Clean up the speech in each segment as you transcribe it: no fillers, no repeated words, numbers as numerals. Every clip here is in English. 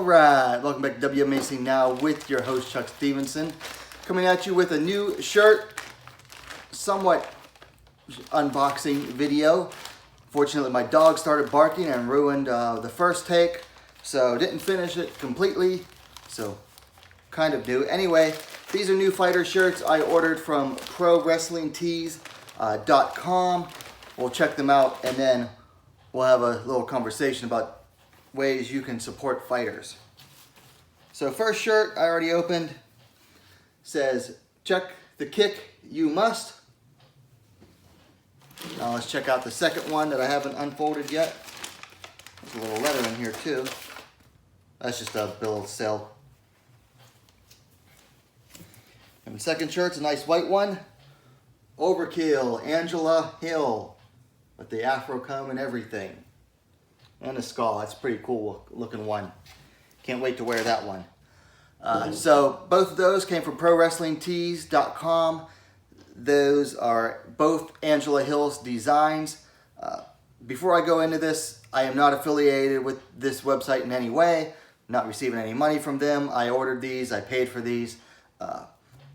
Alright, welcome back to WMMA Now with your host Chuck Stevenson. Coming at you with a new shirt, somewhat unboxing video. Fortunately my dog started barking and ruined the first take, so didn't finish it completely, so kind of do. Anyway, these are new fighter shirts I ordered from wrestlingtees.com. We'll check them out and then we'll have a little conversation about ways you can support fighters. So first shirt I already opened says, "Check the kick, you must." Now let's check out the second one that I haven't unfolded yet. There's a little letter in here too. That's just a bill of sale. And the second shirt's a nice white one. Overkill, Angela Hill, with the afro comb and everything. And a skull. That's a pretty cool looking one. Can't wait to wear that one. So both of those came from wrestlingtees.com. Those are both Angela Hill's designs. Before I go into this, I am not affiliated with this website in any way. Not receiving any money from them. I ordered these. I paid for these.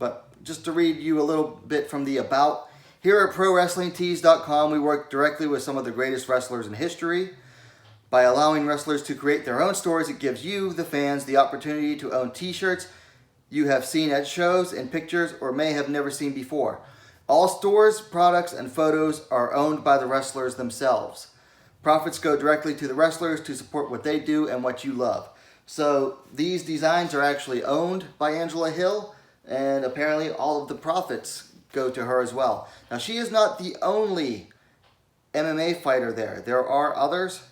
But just to read you a little bit from the about. Here at wrestlingtees.com, we work directly with some of the greatest wrestlers in history. By allowing wrestlers to create their own stores, it gives you, the fans, the opportunity to own t-shirts you have seen at shows and pictures or may have never seen before. All stores, products, and photos are owned by the wrestlers themselves. Profits go directly to the wrestlers to support what they do and what you love. So these designs are actually owned by Angela Hill, and apparently all of the profits go to her as well. Now, she is not the only MMA fighter there. There are others.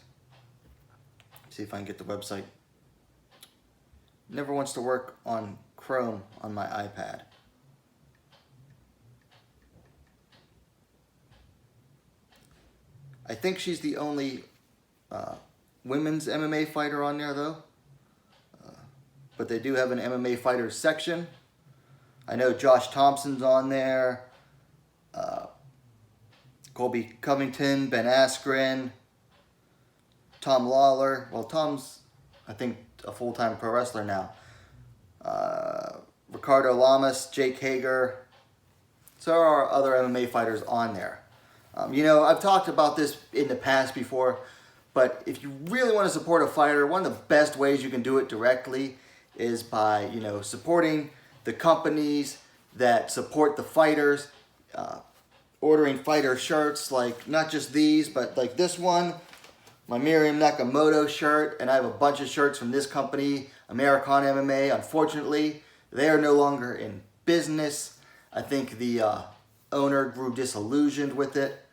See if I can get the website. Never wants to work on Chrome on my iPad. I think she's the only women's MMA fighter on there though. But they do have an MMA fighters section. I know Josh Thompson's on there. Colby Covington, Ben Askren, Tom Lawler. Well, Tom's, I think, a full-time pro wrestler now. Ricardo Lamas, Jake Hager. So there are other MMA fighters on there. You know, I've talked about this in the past before, but if you really want to support a fighter, one of the best ways you can do it directly is by, you know, supporting the companies that support the fighters, ordering fighter shirts, like not just these, but like this one, my Miriam Nakamoto shirt, and I have a bunch of shirts from this company, American MMA. Unfortunately, they are no longer in business. I think the owner grew disillusioned with it,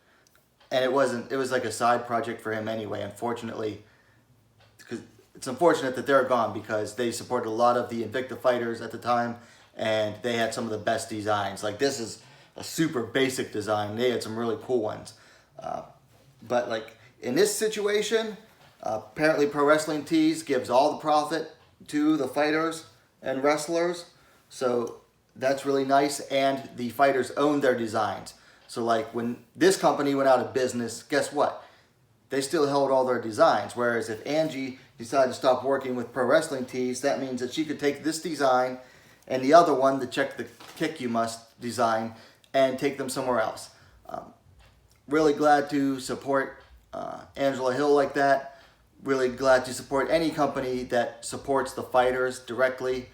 and it was like a side project for him anyway, unfortunately. Because it's unfortunate that they're gone because they supported a lot of the Invicta fighters at the time, and they had some of the best designs. Like this is a super basic design. They had some really cool ones. But like in this situation, apparently Pro Wrestling Tees gives all the profit to the fighters and wrestlers. So that's really nice, and the fighters own their designs. So like when this company went out of business, guess what? They still held all their designs. Whereas if Angie decided to stop working with Pro Wrestling Tees, that means that she could take this design and the other one, the Check the Kick You Must design, and take them somewhere else. Really glad to support Angela Hill like that. Really glad to support any company that supports the fighters directly.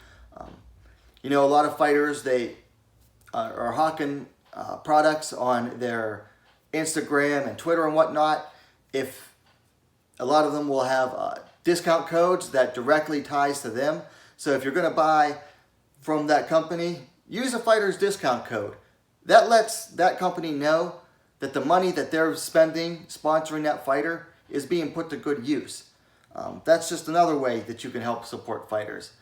You know, a lot of fighters, they are hawking products on their Instagram and Twitter and whatnot. If a lot of them will have discount codes that directly ties to them. So if you're going to buy from that company, use a fighter's discount code. That lets that company know that the money that they're spending sponsoring that fighter is being put to good use. That's just another way that you can help support fighters.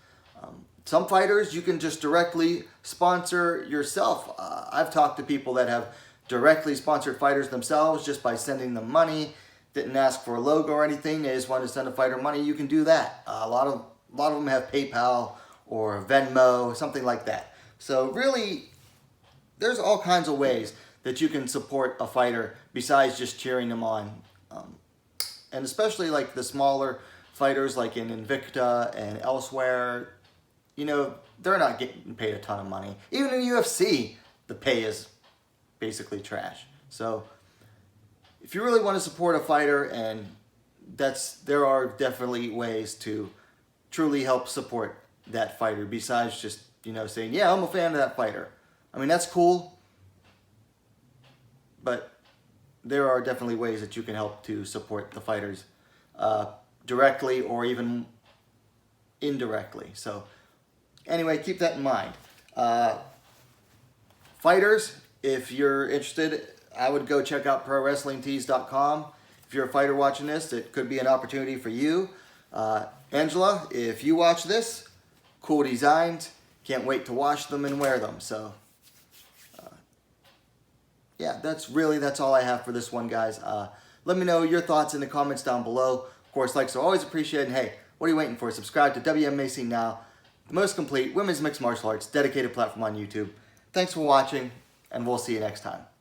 Some fighters you can just directly sponsor yourself. I've talked to people that have directly sponsored fighters themselves just by sending them money. Didn't ask for a logo or anything. They just wanted to send a fighter money. You can do that. A lot of them have PayPal or Venmo, something like that. So really, there's all kinds of ways that you can support a fighter besides just cheering them on. And especially like the smaller fighters like in Invicta and elsewhere, you know, they're not getting paid a ton of money. Even in UFC, the pay is basically trash. So if you really want to support a fighter, and there are definitely ways to truly help support that fighter besides just, you know, saying, yeah, I'm a fan of that fighter. I mean, that's cool, but there are definitely ways that you can help to support the fighters directly or even indirectly. So anyway, keep that in mind. Fighters, if you're interested, I would go check out ProWrestlingTees.com. If you're a fighter watching this, it could be an opportunity for you. Angela, if you watch this, cool designs. Can't wait to wash them and wear them. So, yeah, that's all I have for this one, guys. Let me know your thoughts in the comments down below. Of course, likes are always appreciated. And hey, what are you waiting for? Subscribe to WMMA Now, the most complete women's mixed martial arts dedicated platform on YouTube. Thanks for watching, and we'll see you next time.